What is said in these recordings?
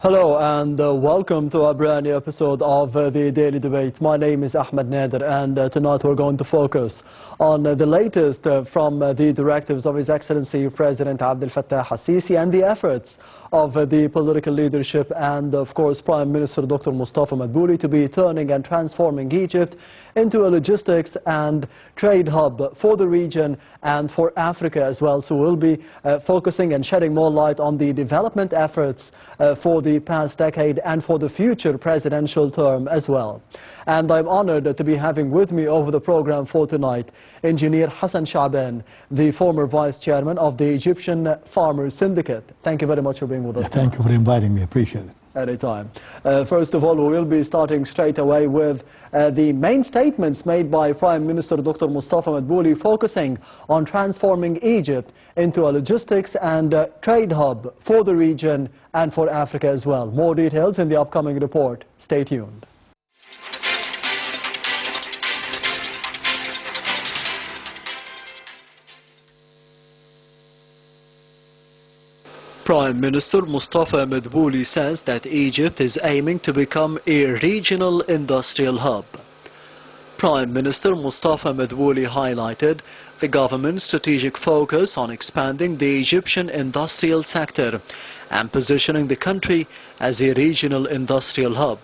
Hello and welcome to a brand new episode of the Daily Debate. My name is Ahmed Nader, and tonight we're going to focus on the latest from the directives of His Excellency President Abdel Fattah al-Sisi and the efforts of the political leadership and of course Prime Minister Dr. Mustafa Madbouli to be turning and transforming Egypt into a logistics and trade hub for the region and for Africa as well. So we'll be focusing and shedding more light on the development efforts for the past decade and for the future presidential term as well. And I'm honored to be having with me over the program for tonight Engineer Hassan Shaaban, the former Vice Chairman of the Egyptian Farmers Syndicate. Thank you very much for being with us. Thank you for inviting me. Appreciate it. Anytime. First of all, we will be starting straight away with the main statements made by Prime Minister Dr. Mustafa Madbouli, focusing on transforming Egypt into a logistics and trade hub for the region and for Africa as well. More details in the upcoming report. Stay tuned. Prime Minister Mustafa Madbouli says that Egypt is aiming to become a regional industrial hub. Prime Minister Mustafa Madbouli highlighted the government's strategic focus on expanding the Egyptian industrial sector and positioning the country as a regional industrial hub.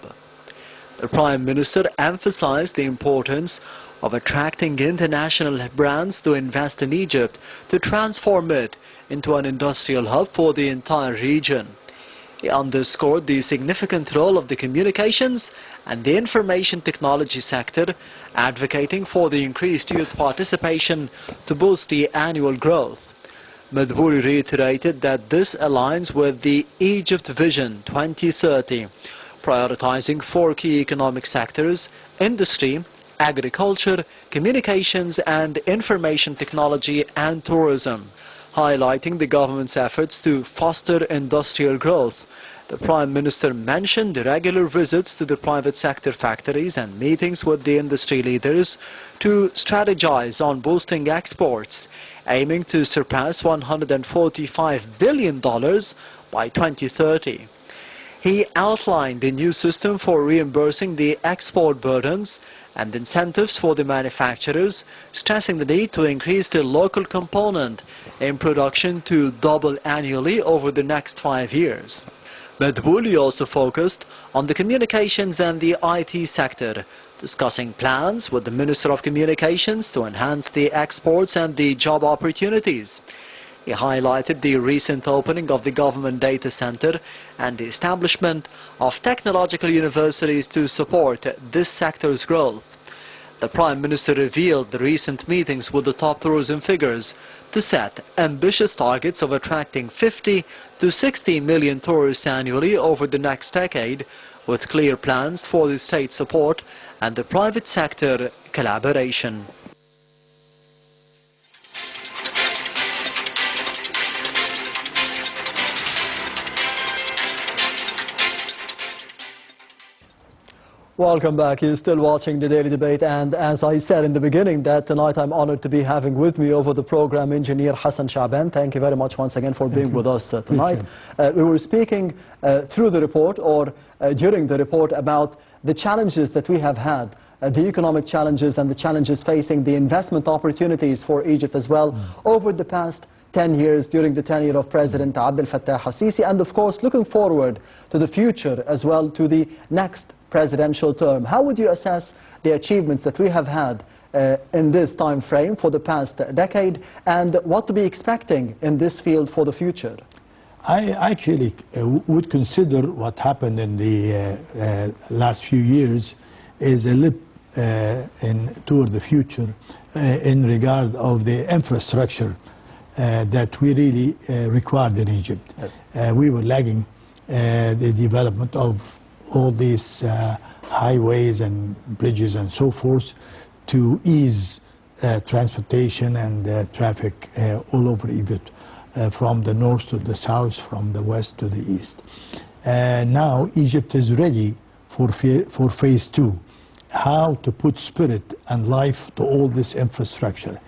The Prime Minister emphasized the importance of attracting international brands to invest in Egypt to transform it into an industrial hub for the entire region. He underscored the significant role of the communications and the information technology sector, advocating for the increased youth participation to boost the annual growth. Madbouli reiterated that this aligns with the Egypt Vision 2030, prioritizing four key economic sectors: industry, agriculture, communications and information technology and tourism. Highlighting the government's efforts to foster industrial growth, the Prime Minister mentioned regular visits to the private sector factories and meetings with the industry leaders to strategize on boosting exports, aiming to surpass $145 billion by 2030. He outlined a new system for reimbursing the export burdens and incentives for the manufacturers, stressing the need to increase the local component in production to double annually over the next 5 years. Madbouli also focused on the communications and the IT sector, discussing plans with the Minister of Communications to enhance the exports and the job opportunities. He highlighted the recent opening of the government data center and the establishment of technological universities to support this sector's growth. The Prime Minister revealed the recent meetings with the top tourism figures to set ambitious targets of attracting 50 to 60 million tourists annually over the next decade, with clear plans for the state support and the private sector collaboration. Welcome back. You're still watching the Daily Debate, and as I said in the beginning, that tonight I'm honored to be having with me over the program Engineer Hassan Shaaban. Thank you very much once again for being with us tonight. We were speaking through the report or during the report about the challenges that we have had, the economic challenges and the challenges facing the investment opportunities for Egypt as well over the past 10 years during the tenure of President Abdel Fattah al-Sisi, and of course looking forward to the future as well, to the next presidential term. How would you assess the achievements that we have had in this time frame for the past decade, and what to be expecting in this field for the future? I actually would consider what happened in the last few years is a leap toward the future in regard of the infrastructure that we really required in Egypt. Yes. We were lagging the development of all these highways and bridges and so forth to ease transportation and traffic all over Egypt, from the north to the south, from the west to the east. Now Egypt is ready for phase two, how to put spirit and life to all this infrastructure.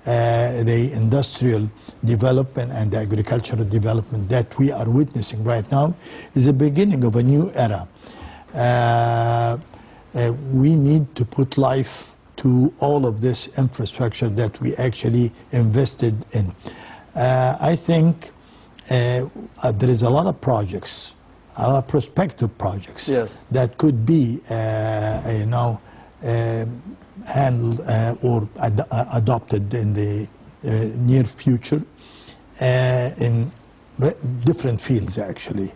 the industrial development and the agricultural development that we are witnessing right now is the beginning of a new era. We need to put life to all of this infrastructure that we actually invested in. I think there is a lot of projects, prospective projects, yes, that could be, handled or adopted in the near future in different fields, actually,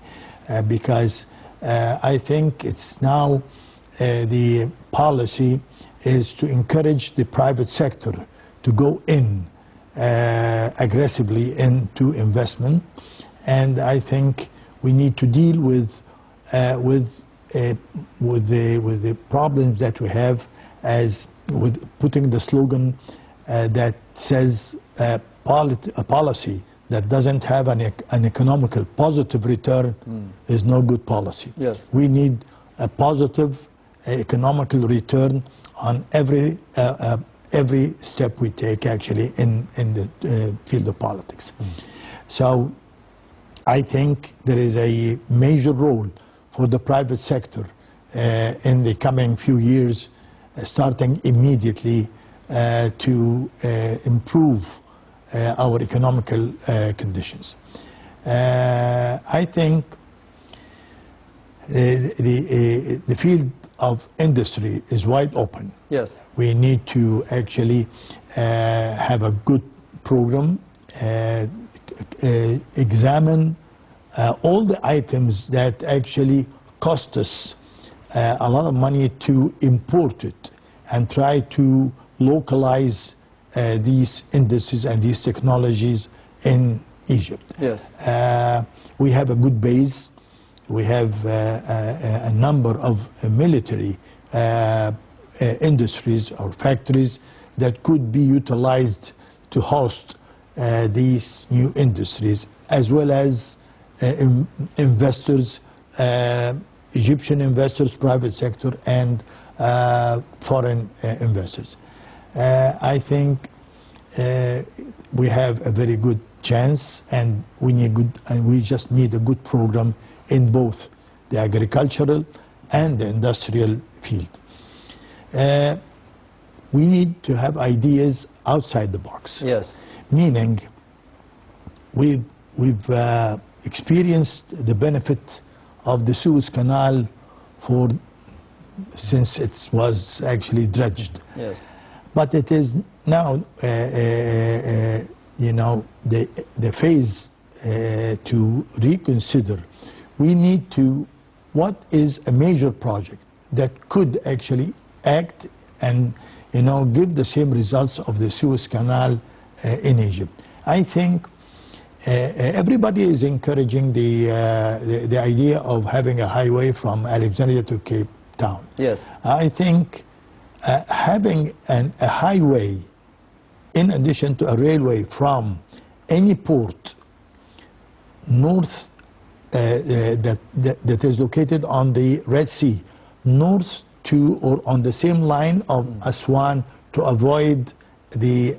because I think it's now the policy is to encourage the private sector to go in aggressively into investment, and I think we need to deal with the problems that we have, as with putting the slogan that says a policy that doesn't have an economical positive return is no good policy. Yes. We need a positive economical return on every step we take, actually, in the field of politics. So I think there is a major role for the private sector in the coming few years, starting immediately, to improve our economical conditions. I think the field of industry is wide open. Yes. We need to actually have a good program, examine all the items that actually cost us a lot of money to import it, and try to localize these industries and these technologies in Egypt. Yes. We have a good base. We have a number of military industries or factories that could be utilized to host these new industries, as well as investors, Egyptian investors, private sector, and foreign investors. I think we have a very good chance, and we just need a good program in both the agricultural and the industrial field. We need to have ideas outside the box. Yes. Meaning, we've experienced the benefit of the Suez Canal since it was actually dredged. Yes. But it is now, the phase to reconsider. We need to, what is a major project that could actually act and give the same results of the Suez Canal in Egypt. I think everybody is encouraging the idea of having a highway from Alexandria to Cape Town. Yes. I think having a highway in addition to a railway from any port north that is located on the Red Sea, north to or on the same line of Aswan, to avoid the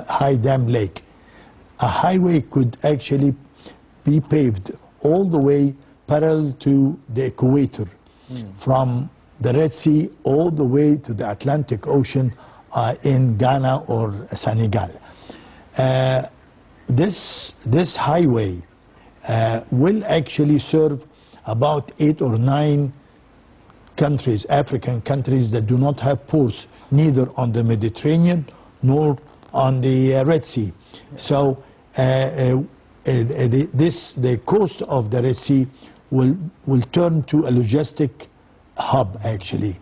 high dam lake. A highway could actually be paved all the way parallel to the equator, from the Red Sea all the way to the Atlantic Ocean in Ghana or Senegal. This highway will actually serve about 8 or 9 countries, African countries, that do not have ports, neither on the Mediterranean nor on the Red Sea. So the coast of the Red Sea will turn to a logistic hub, actually.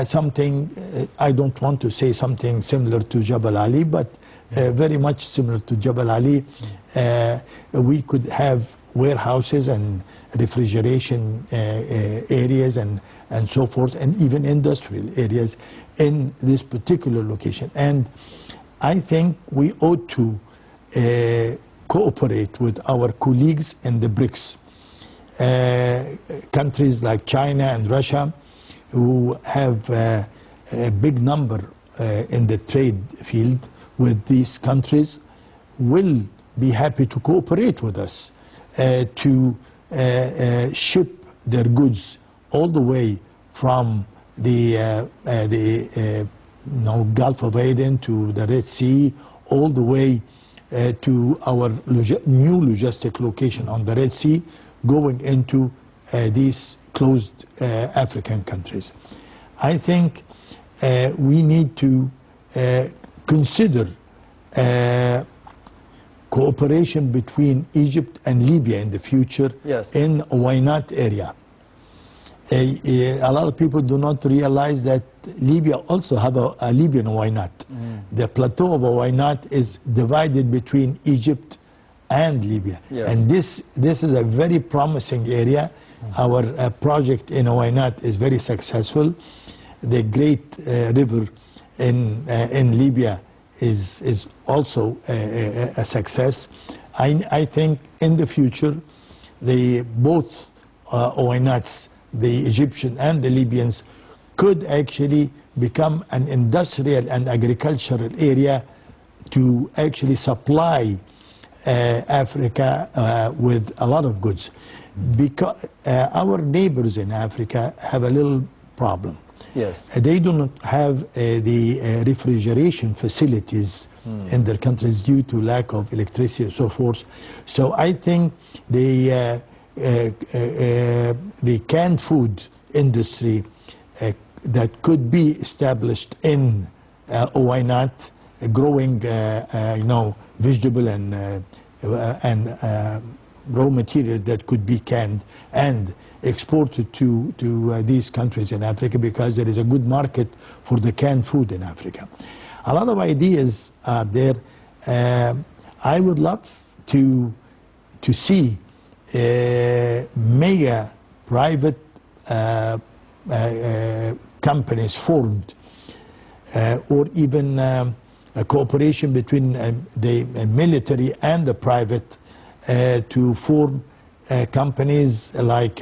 Something, I don't want to say something similar to Jebel Ali, but very much similar to Jebel Ali. We could have warehouses and refrigeration areas and so forth, and even industrial areas in this particular location. And I think we ought to cooperate with our colleagues in the BRICS. Countries like China and Russia, who have a big number in the trade field, with these countries will be happy to cooperate with us to ship their goods all the way from the Gulf of Aden to the Red Sea, all the way to our new logistic location on the Red Sea, going into these closed African countries. I think we need to consider cooperation between Egypt and Libya in the future. Yes. In Wainat area. A lot of people do not realize that Libya also have a Libyan Wainat. The plateau of Wainat is divided between Egypt and Libya. Yes. And this is a very promising area. Our project in Wainat is very successful. The great river in Libya is also a success. I think in the future, both Wainats, the Egyptian and the Libyans, could actually become an industrial and agricultural area to actually supply Africa with a lot of goods. Because our neighbors in Africa have a little problem. Yes. They do not have the refrigeration facilities in their countries due to lack of electricity and so forth. So I think the canned food industry that could be established in Wainat, growing vegetable and raw material that could be canned and exported to these countries in Africa, because there is a good market for the canned food in Africa. A lot of ideas are there. I would love to see mega private companies formed, or even a cooperation between the military and the private to form companies like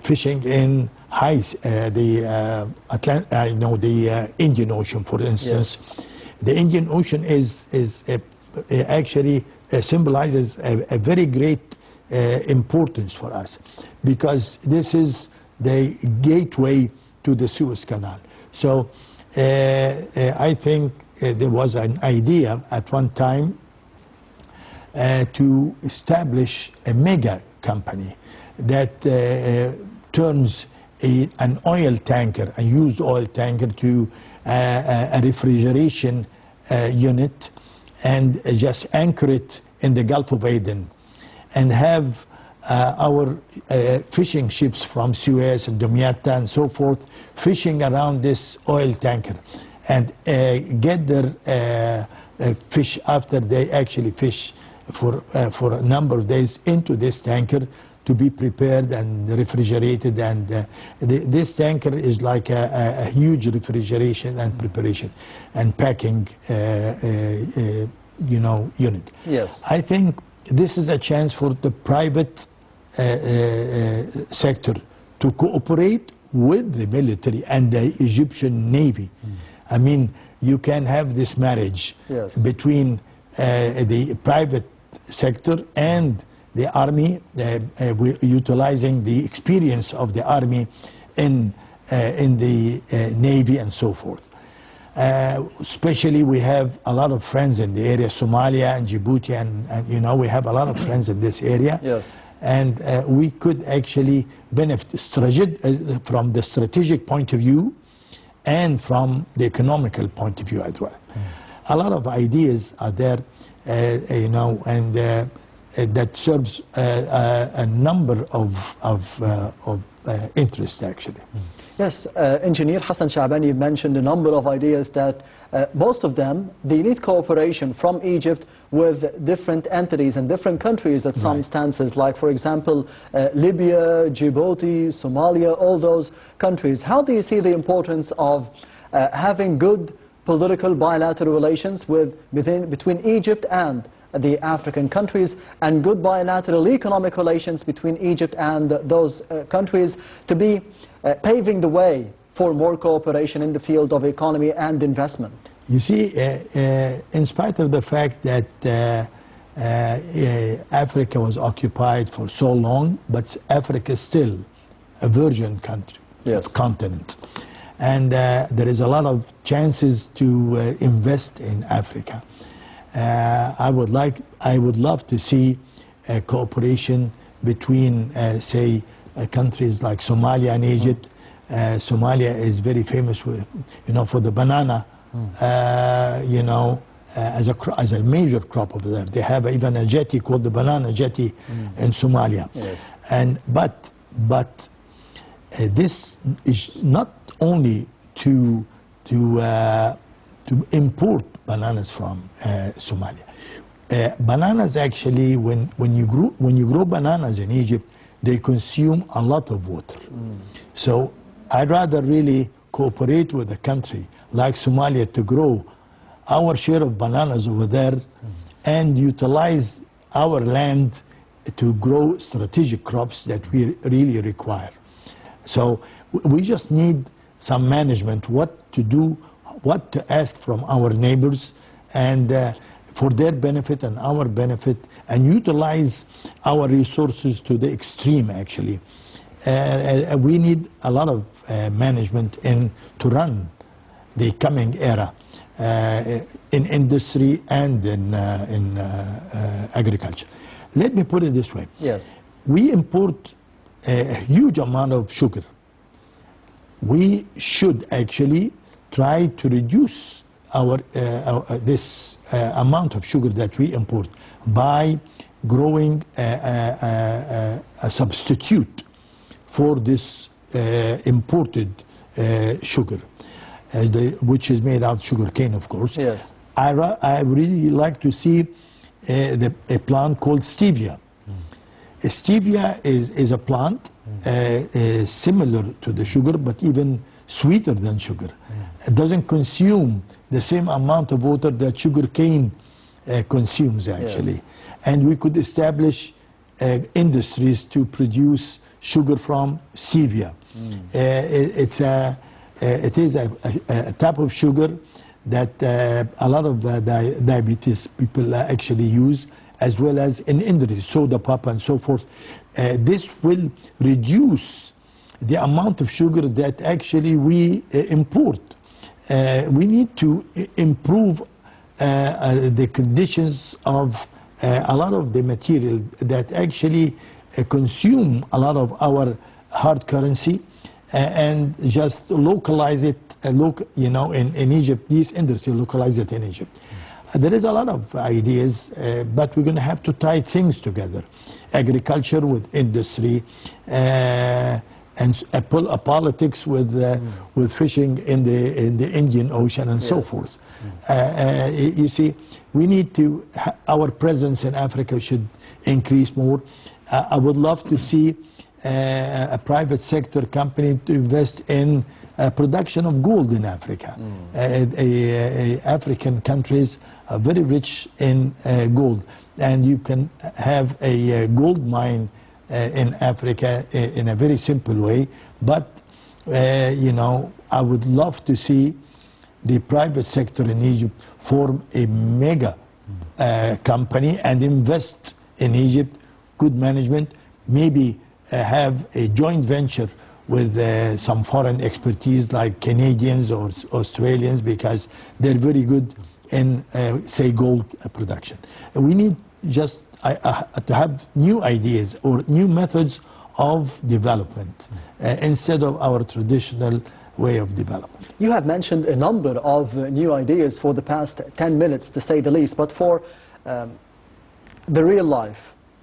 fishing in the Indian Ocean, for instance. Yes. The Indian Ocean is actually symbolizes a very great importance for us, because this is the gateway to the Suez Canal. So I think there was an idea at one time to establish a mega company that turns an oil tanker, a used oil tanker, to a refrigeration unit, and just anchor it in the Gulf of Aden, and have our fishing ships from Suez and Damietta and so forth fishing around this oil tanker, and get their fish after they actually fish for a number of days into this tanker to be prepared and refrigerated. And this tanker is like a huge refrigeration and preparation and packing unit. Yes. I think this is a chance for the private sector to cooperate with the military and the Egyptian Navy. I mean, you can have this marriage. Yes. Between the private sector and the army, utilizing the experience of the army in the Navy and so forth. Especially we have a lot of friends in the area, Somalia and Djibouti, and we have a lot of friends in this area. Yes. And we could actually benefit from the strategic point of view and from the economical point of view as well. A lot of ideas are there, and that serves a number of interests actually. Yes, Engineer Hassan Sha'bani mentioned a number of ideas that most of them, they need cooperation from Egypt with different entities and different countries at some stances, like for example Libya, Djibouti, Somalia, all those countries. How do you see the importance of having good political bilateral relations between Egypt and the African countries, and good bilateral economic relations between Egypt and those countries, to be paving the way for more cooperation in the field of economy and investment? You see, in spite of the fact that Africa was occupied for so long, but Africa is still a virgin country, yes, continent. And there is a lot of chances to invest in Africa. I would love to see cooperation between, say, countries like Somalia and Egypt. Somalia is very famous with, for the banana, as a major crop over there. They have even a jetty called the banana jetty in Somalia. Yes. But this is not only to import bananas from Somalia. Bananas actually, when you grow bananas in Egypt, they consume a lot of water. So I'd rather really cooperate with a country like Somalia to grow our share of bananas over there and utilize our land to grow strategic crops that we really require. So we just need some management, what to do, what to ask from our neighbors, and for their benefit and our benefit, and utilize our resources to the extreme, actually. We need a lot of management to run the coming era in industry and in agriculture. Let me put it this way. Yes. We import a huge amount of sugar. We should actually try to reduce this amount of sugar that we import by growing a substitute for this imported sugar, which is made out of sugar cane, of course. Yes. I really like to see a plant called stevia. Stevia is a plant similar to the sugar, but even sweeter than sugar. It doesn't consume the same amount of water that sugar cane consumes, actually. Yes. And we could establish industries to produce sugar from stevia. It is a type of sugar that a lot of diabetes people actually use, as well as in industry, soda pop and so forth. This will reduce the amount of sugar that actually we import. We need to improve the conditions of a lot of the material that actually consume a lot of our hard currency and just localize it, in Egypt, these industries localize it in Egypt. There is a lot of ideas, but we're going to have to tie things together. Agriculture with industry, and politics with fishing in the Indian Ocean and so forth. You see, we need to, our presence in Africa should increase more. I would love to see a private sector company to invest in production of gold in Africa. African countries are very rich in gold, and you can have a gold mine in Africa in a very simple way. But I would love to see the private sector in Egypt form a mega company and invest in Egypt, good management, maybe have a joint venture with some foreign expertise like Canadians or Australians, because they're very good in, say, gold production. We need just to have new ideas or new methods of development instead of our traditional way of development. You have mentioned a number of new ideas for the past 10 minutes, to say the least, but for the real life,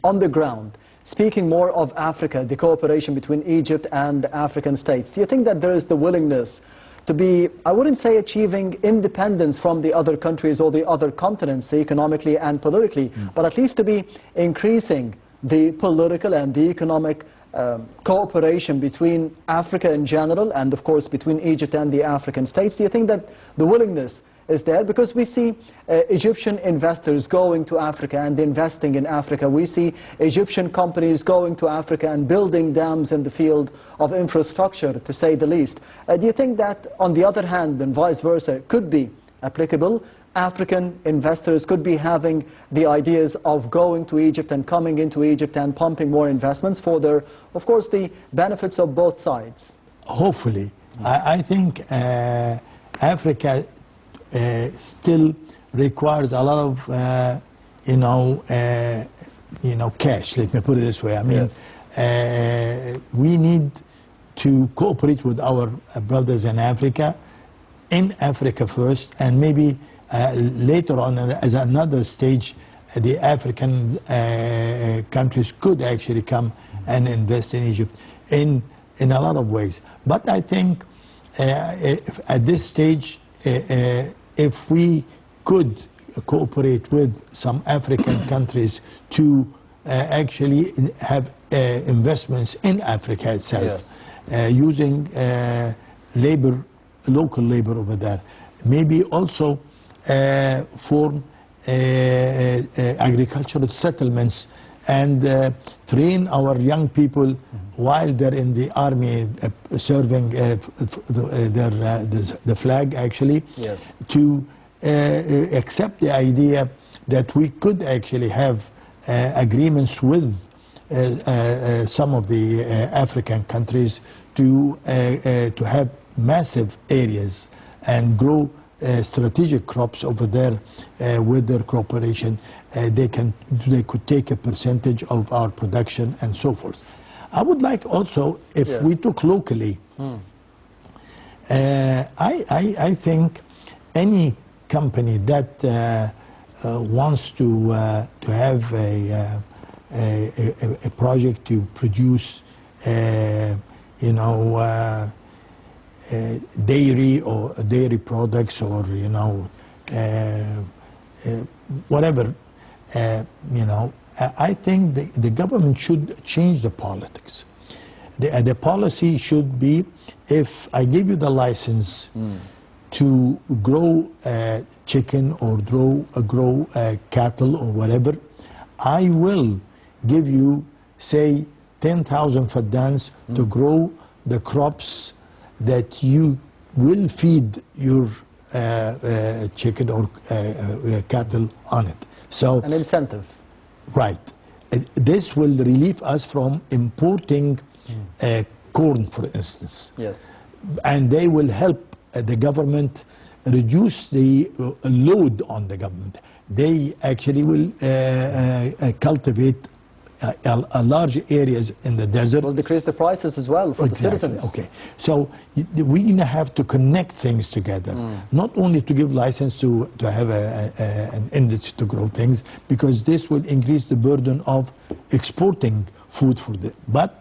on the ground, speaking more of Africa, the cooperation between Egypt and African states, do you think that there is the willingness to be, I wouldn't say achieving independence from the other countries or the other continents economically and politically, but at least to be increasing the political and the economic cooperation between Africa in general and of course between Egypt and the African states? Do you think that the willingness is there? Because we see Egyptian investors going to Africa and investing in Africa. We see Egyptian companies going to Africa and building dams in the field of infrastructure, to say the least. Do you think that, on the other hand, and vice versa, could be applicable, African investors could be having the ideas of going to Egypt and coming into Egypt and pumping more investments for their, of course, the benefits of both sides. Hopefully. I think Africa still requires a lot of, cash, let me put it this way. I mean, yes. We need to cooperate with our brothers in Africa first, and maybe later on as another stage, the African countries could actually come and invest in Egypt in a lot of ways. But I think at this stage, if we could cooperate with some African countries to actually have investments in Africa itself, yes. Using local labor over there, maybe also form agricultural settlements and train our young people while they're in the army serving the flag actually, yes. To accept the idea that we could actually have agreements with some of the African countries to have massive areas and grow strategic crops over there with their cooperation. They could take a percentage of our production and so forth. I would like also, if yes. we took locally, I think any company that wants to have a project to produce dairy products or whatever, I think the government should change the politics. The policy should be, if I give you the license to grow chicken or grow cattle or whatever, I will give you, say, 10,000 faddans to grow the crops that you will feed your chicken or cattle on it. So an incentive. Right. This will relieve us from importing corn, for instance. Yes. And they will help the government reduce the load on the government. They actually will cultivate large areas in the desert. Will decrease the prices as well for exactly. the citizens. Okay. So we have to connect things together, not only to give license to have an industry to grow things, because this will increase the burden of exporting food for the. But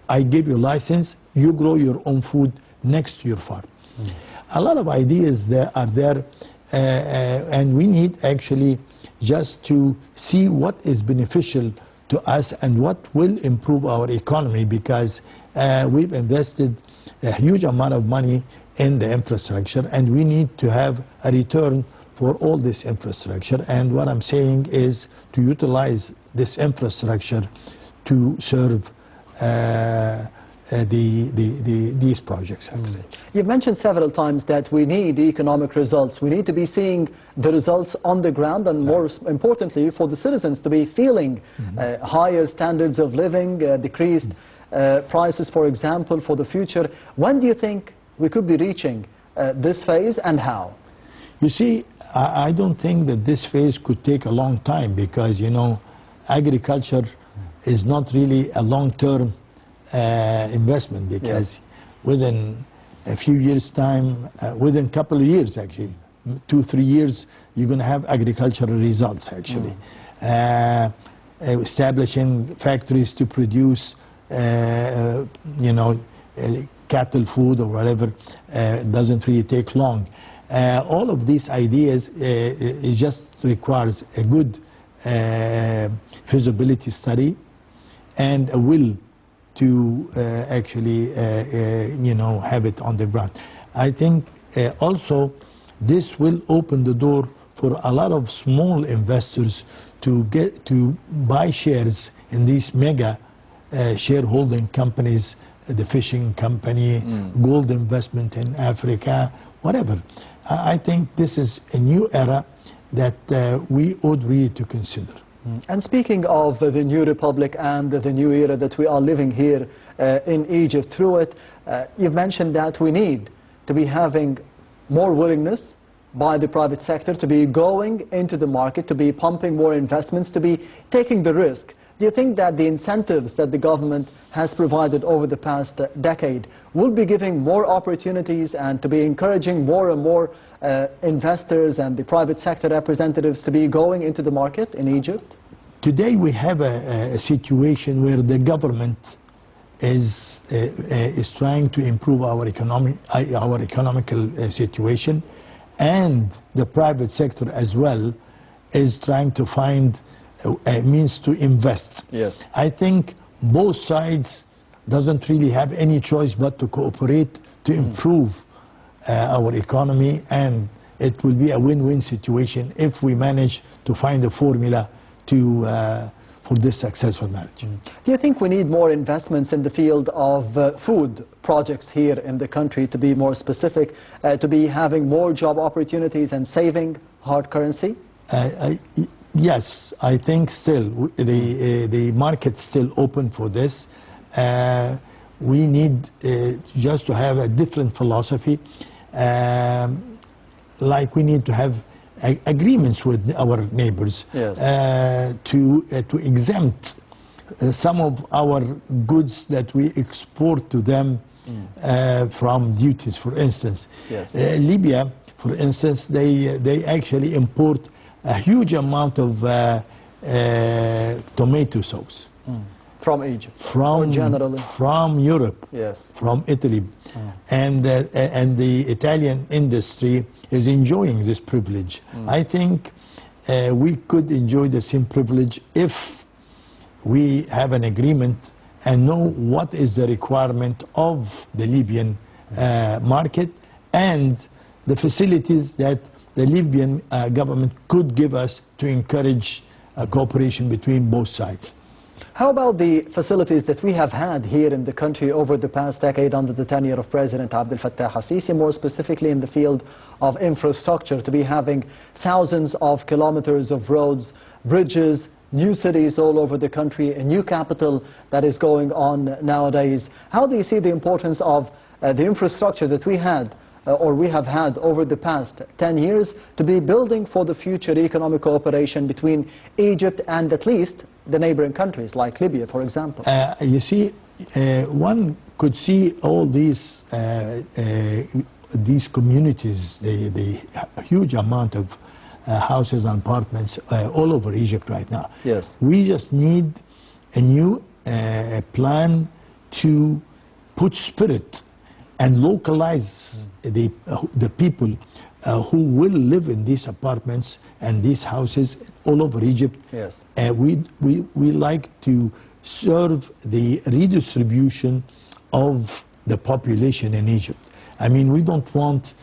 I give you license, you grow your own food next to your farm. A lot of ideas there are there, and we need actually just to see what is beneficial to us and what will improve our economy, because we've invested a huge amount of money in the infrastructure and we need to have a return for all this infrastructure. And what I'm saying is to utilize this infrastructure to serve these projects actually. You've mentioned several times that we need economic results. We need to be seeing the results on the ground, and more importantly for the citizens to be feeling higher standards of living, decreased prices, for example, for the future. When do you think we could be reaching this phase, and how? You see, I don't think that this phase could take a long time, because agriculture is not really a long-term investment, because within a few years' time, within a couple of years actually, 2-3 years, you're going to have agricultural results actually. Establishing factories to produce cattle food or whatever doesn't really take long. All of these ideas, it just requires a good feasibility study and a will to actually have it on the ground. I think also this will open the door for a lot of small investors to buy shares in these mega shareholding companies the fishing company, gold investment in Africa, whatever. I think this is a new era that we ought really to consider. And speaking of the new republic and the new era that we are living here in Egypt through it, you've mentioned that we need to be having more willingness by the private sector to be going into the market, to be pumping more investments, to be taking the risk. Do you think that the incentives that the government has provided over the past decade will be giving more opportunities and to be encouraging more and more investors and the private sector representatives to be going into the market in Egypt? Today we have a situation where the government is trying to improve our economical situation, and the private sector as well is trying to find a means to invest. Yes. I think both sides doesn't really have any choice but to cooperate to improve our economy, and it will be a win-win situation if we manage to find a formula to for this successful marriage. Do you think we need more investments in the field of food projects here in the country, to be more specific, to be having more job opportunities and saving hard currency? Yes, I think still the market's still open for this. We need just to have a different philosophy, like we need to have agreements with our neighbors. Yes. To exempt some of our goods that we export to them from duties. For instance, yes. Libya, for instance, they actually import a huge amount of tomato sauce. From Egypt? Or generally? From Europe. Yes. From Italy. And the Italian industry is enjoying this privilege. I think we could enjoy the same privilege if we have an agreement and know what is the requirement of the Libyan market and the facilities that the Libyan government could give us to encourage cooperation between both sides. How about the facilities that we have had here in the country over the past decade under the tenure of President Abdel Fattah al-Sisi, more specifically in the field of infrastructure, to be having thousands of kilometers of roads, bridges, new cities all over the country, a new capital that is going on nowadays? How do you see the importance of the infrastructure that we had or we have had over the past 10 years to be building for the future economic cooperation between Egypt and at least the neighboring countries like Libya, for example? You see, one could see all these communities, the huge amount of houses and apartments all over Egypt right now. Yes. We just need a new plan to put spirit and localize the people who will live in these apartments and these houses all over Egypt. Yes. We like to serve the redistribution of the population in Egypt. I mean, we don't want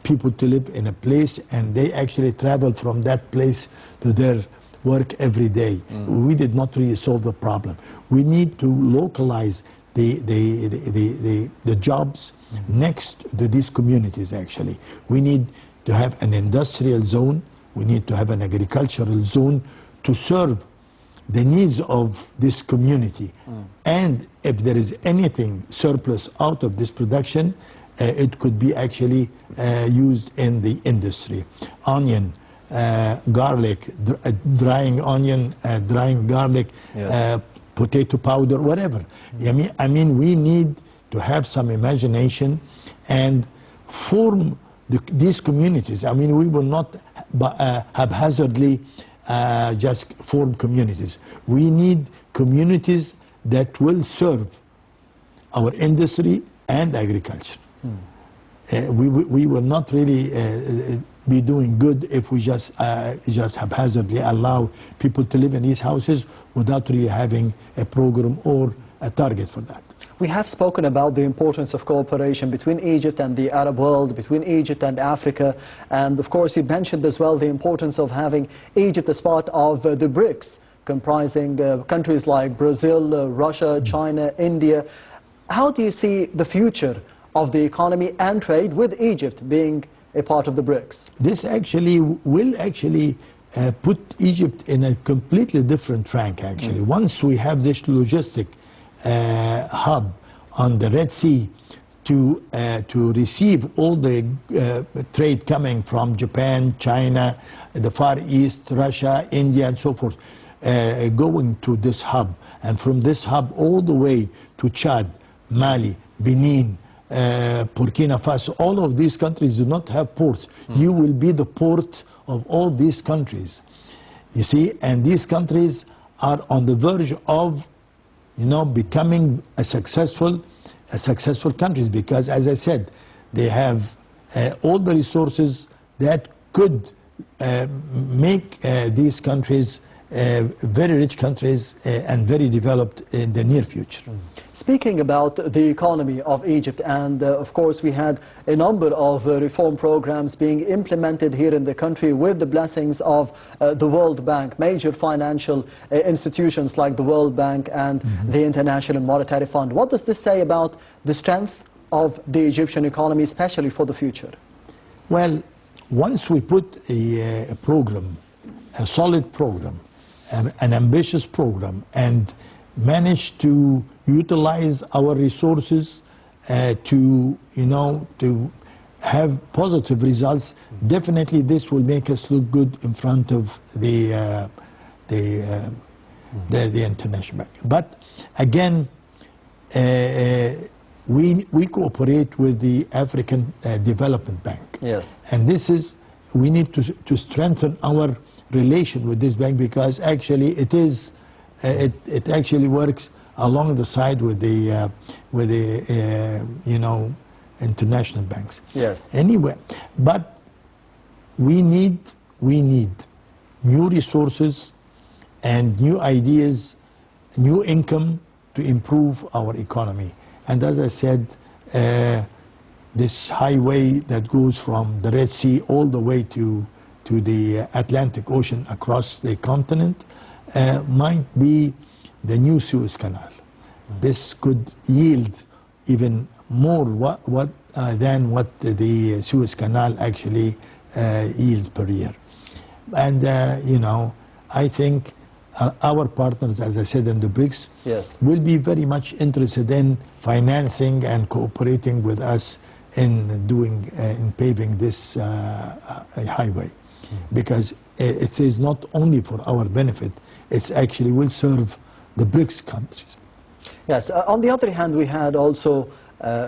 people to live in a place and they actually travel from that place to their work every day. We did not really solve the problem. We need to localize the jobs next to these communities. Actually, we need to have an industrial zone, we need to have an agricultural zone to serve the needs of this community. And if there is anything surplus out of this production, it could be actually used in the industry. Onion, garlic, drying onion, drying garlic, yes. Potato powder, whatever. I mean, we need to have some imagination and form these communities. I mean, we will not haphazardly just form communities. We need communities that will serve our industry and agriculture. We will not really be doing good if we just haphazardly allow people to live in these houses without really having a program or a target for that. We have spoken about the importance of cooperation between Egypt and the Arab world, between Egypt and Africa, and of course you mentioned as well the importance of having Egypt as part of the BRICS comprising countries like Brazil, Russia, China, India. How do you see the future of the economy and trade with Egypt being a part of the BRICS? This actually will put Egypt in a completely different rank, actually. Once we have this logistic hub on the Red Sea to receive all the trade coming from Japan, China, the Far East, Russia, India, and so forth, going to this hub. And from this hub all the way to Chad, Mali, Benin, Burkina Faso, all of these countries do not have ports. You will be the port of all these countries. You see, and these countries are on the verge of, becoming a successful countries, because, as I said, they have all the resources that could make these countries very rich countries and very developed in the near future. Speaking about the economy of Egypt, and of course we had a number of reform programs being implemented here in the country with the blessings of the World Bank, major financial institutions like the World Bank and the International Monetary Fund. What does this say about the strength of the Egyptian economy, especially for the future? Well, once we put a program, a solid program, an ambitious program, and manage to utilize our resources to have positive results, definitely this will make us look good in front of the international bank. But again, we cooperate with the African Development Bank. Yes. And this is, we need to strengthen our relation with this bank, because actually it actually works along the side with the international banks. Yes. Anyway, but we need new resources and new ideas, new income to improve our economy. And as I said, this highway that goes from the Red Sea all the way to the Atlantic Ocean across the continent might be the new Suez Canal. This could yield even more than what the Suez Canal actually yields per year. And I think our partners, as I said, in the BRICS, yes, will be very much interested in financing and cooperating with us in paving this highway. Because it is not only for our benefit, it actually will serve the BRICS countries. Yes, on the other hand, we had also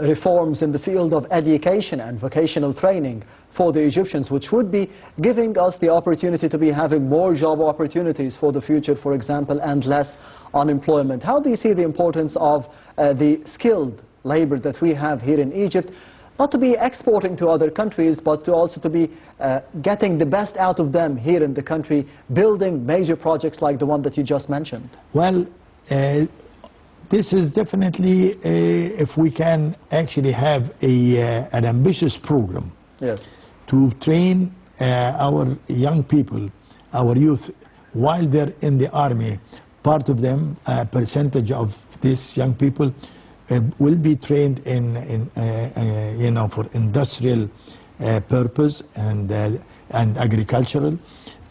reforms in the field of education and vocational training for the Egyptians, which would be giving us the opportunity to be having more job opportunities for the future, for example, and less unemployment. How do you see the importance of the skilled labor that we have here in Egypt, not to be exporting to other countries, but to also to be getting the best out of them here in the country, building major projects like the one that you just mentioned? Well, this is definitely, if we can actually have an ambitious program, yes, to train our young people, our youth, while they're in the army. Part of them, a percentage of these young people, will be trained for industrial purpose and agricultural.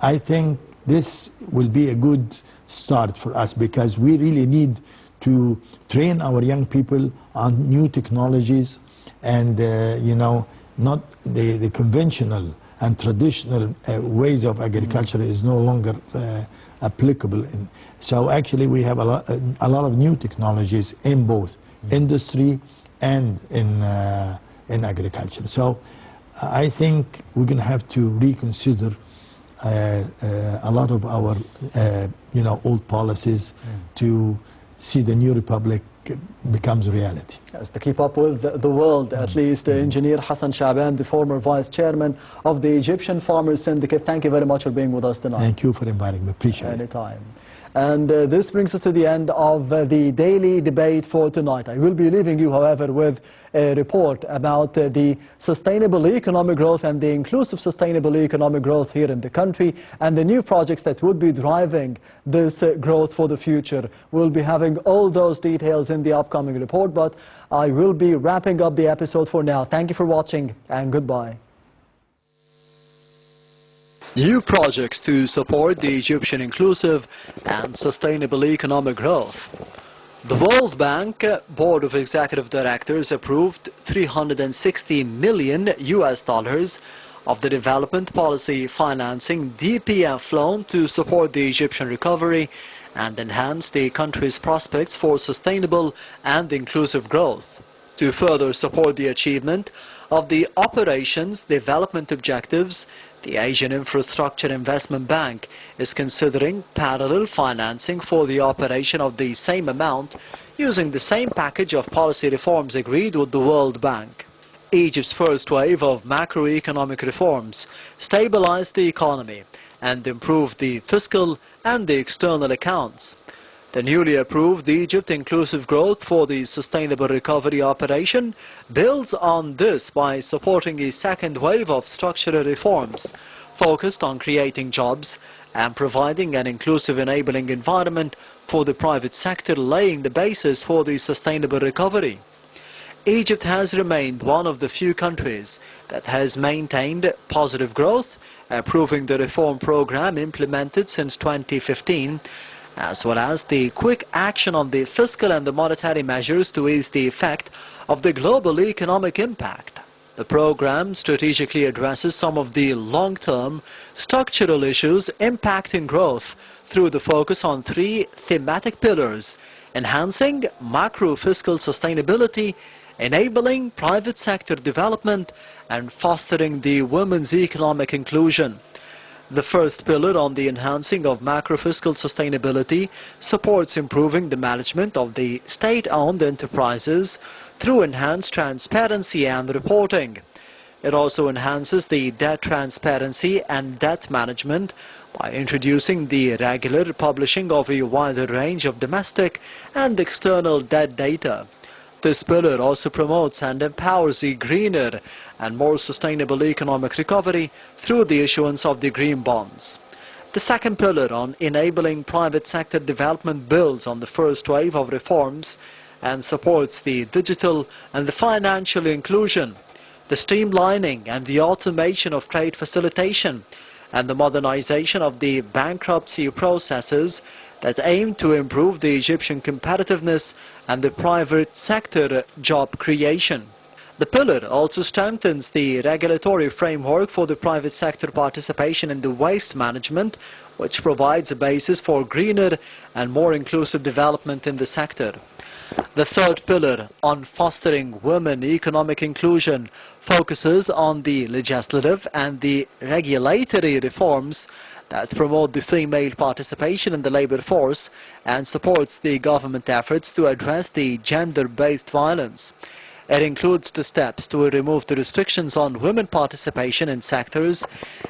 I think this will be a good start for us, because we really need to train our young people on new technologies, and not the conventional and traditional ways of agriculture is no longer applicable. So actually we have a lot of new technologies in both industry and in agriculture. So I think we're going to have to reconsider a lot of our old policies to see the new republic becomes reality. Yes, to keep up with the world, at least. Engineer Hassan Shaban, the former vice chairman of the Egyptian Farmers Syndicate, thank you very much for being with us tonight. Thank you for inviting me. Appreciate it. Anytime. And this brings us to the end of the daily debate for tonight. I will be leaving you, however, with a report about the sustainable economic growth and the inclusive sustainable economic growth here in the country and the new projects that would be driving this growth for the future. We'll be having all those details in the upcoming report, but I will be wrapping up the episode for now. Thank you for watching and goodbye. New projects to support the Egyptian inclusive and sustainable economic growth. The World Bank Board of Executive Directors approved $360 million of the Development Policy Financing DPF loan to support the Egyptian recovery and enhance the country's prospects for sustainable and inclusive growth. To further support the achievement of the operations development objectives, the Asian Infrastructure Investment Bank is considering parallel financing for the operation of the same amount using the same package of policy reforms agreed with the World Bank. Egypt's first wave of macroeconomic reforms stabilized the economy and improved the fiscal and the external accounts. The newly approved Egypt Inclusive Growth for the Sustainable Recovery Operation builds on this by supporting a second wave of structural reforms focused on creating jobs and providing an inclusive enabling environment for the private sector, laying the basis for the sustainable recovery. Egypt has remained one of the few countries that has maintained positive growth, approving the reform program implemented since 2015, as well as the quick action on the fiscal and the monetary measures to ease the effect of the global economic impact. The program strategically addresses some of the long-term structural issues impacting growth through the focus on three thematic pillars: enhancing macro-fiscal sustainability, enabling private sector development, and fostering the women's economic inclusion. The first pillar on the enhancing of macro-fiscal sustainability supports improving the management of the state-owned enterprises through enhanced transparency and reporting. It also enhances the debt transparency and debt management by introducing the regular publishing of a wider range of domestic and external debt data. This pillar also promotes and empowers a greener and more sustainable economic recovery through the issuance of the green bonds. The second pillar on enabling private sector development builds on the first wave of reforms and supports the digital and the financial inclusion, the streamlining and the automation of trade facilitation, and the modernization of the bankruptcy processes that aim to improve the Egyptian competitiveness and the private sector job creation. The pillar also strengthens the regulatory framework for the private sector participation in the waste management, which provides a basis for greener and more inclusive development in the sector. The third pillar on fostering women economic inclusion focuses on the legislative and the regulatory reforms that promote the female participation in the labor force and supports the government efforts to address the gender-based violence. It includes the steps to remove the restrictions on women participation in sectors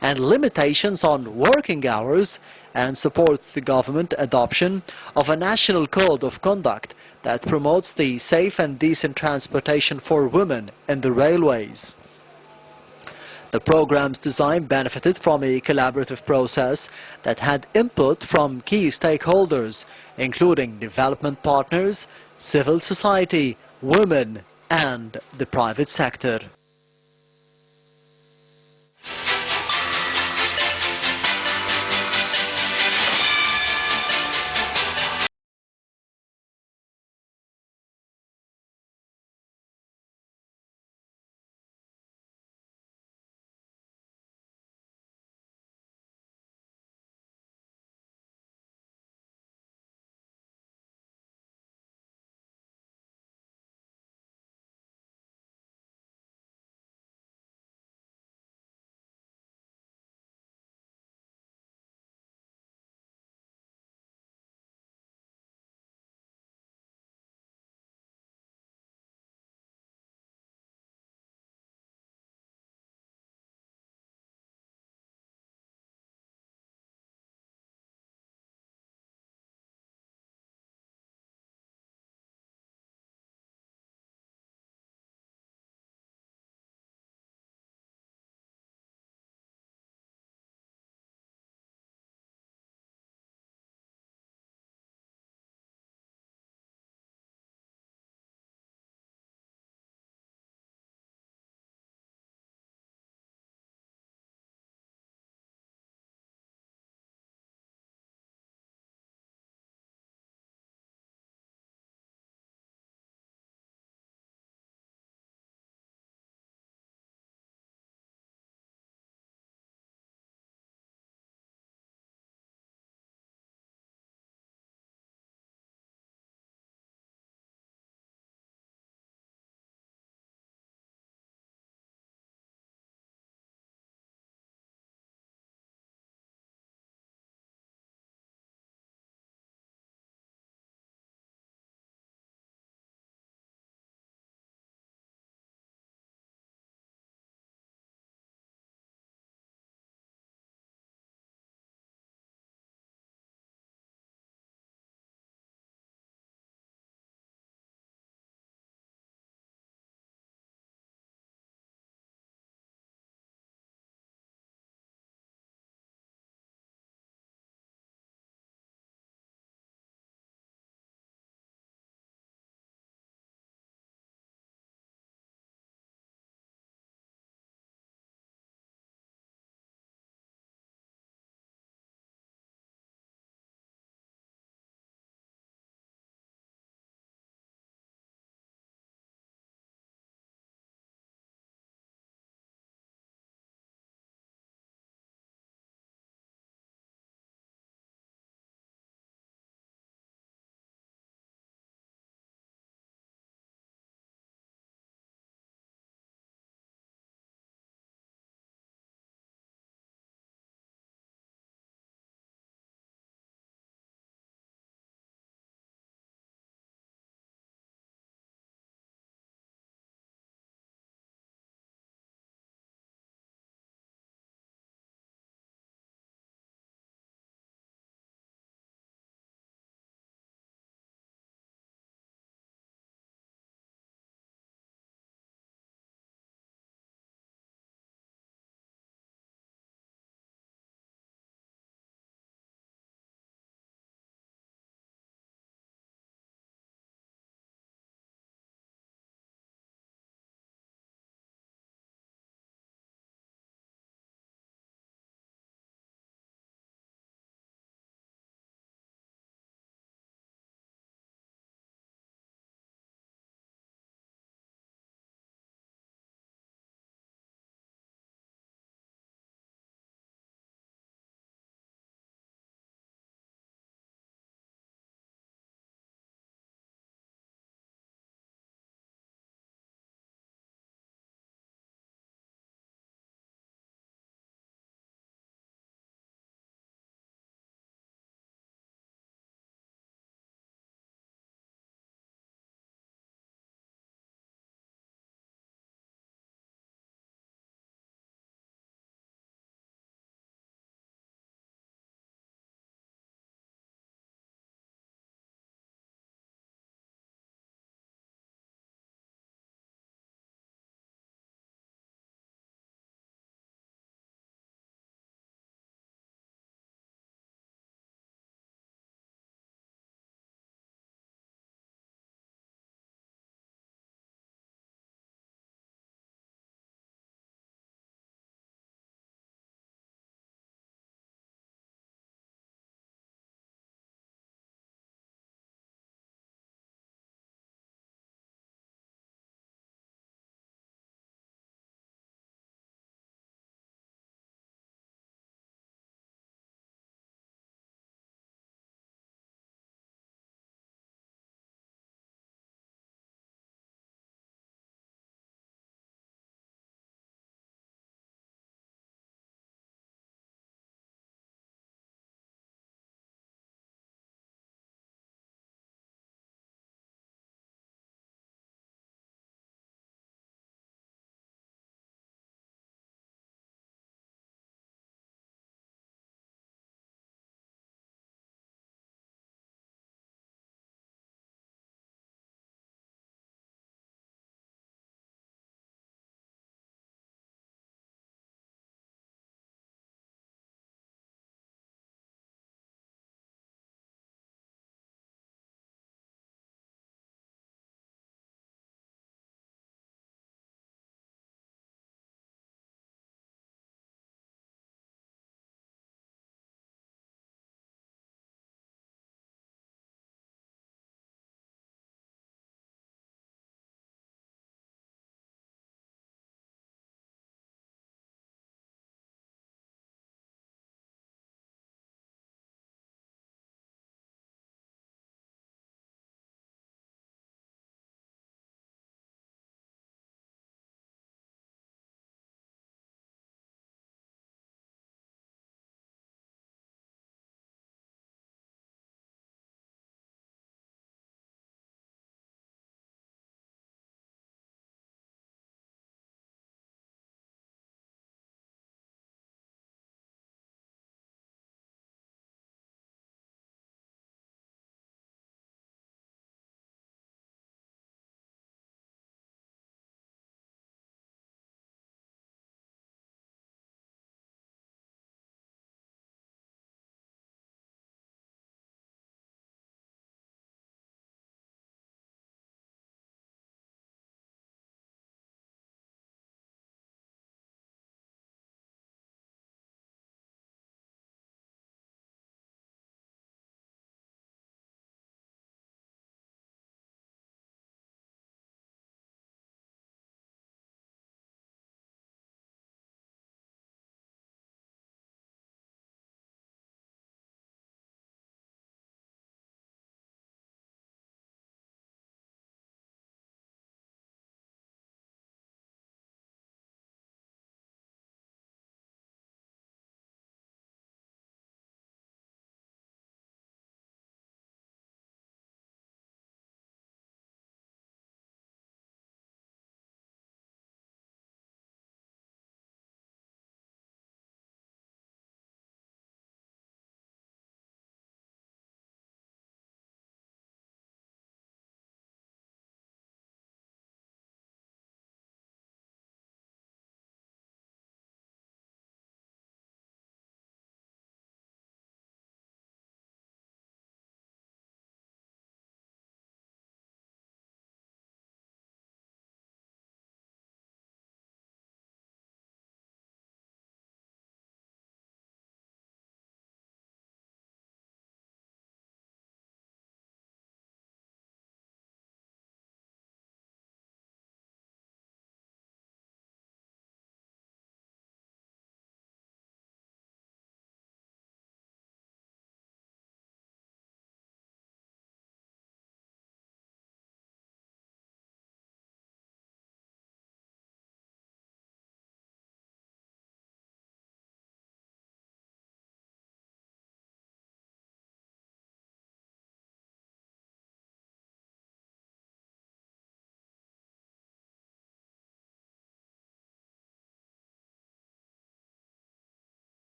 and limitations on working hours, and supports the government adoption of a national code of conduct that promotes the safe and decent transportation for women in the railways. The program's design benefited from a collaborative process that had input from key stakeholders, including development partners, civil society, women, and the private sector.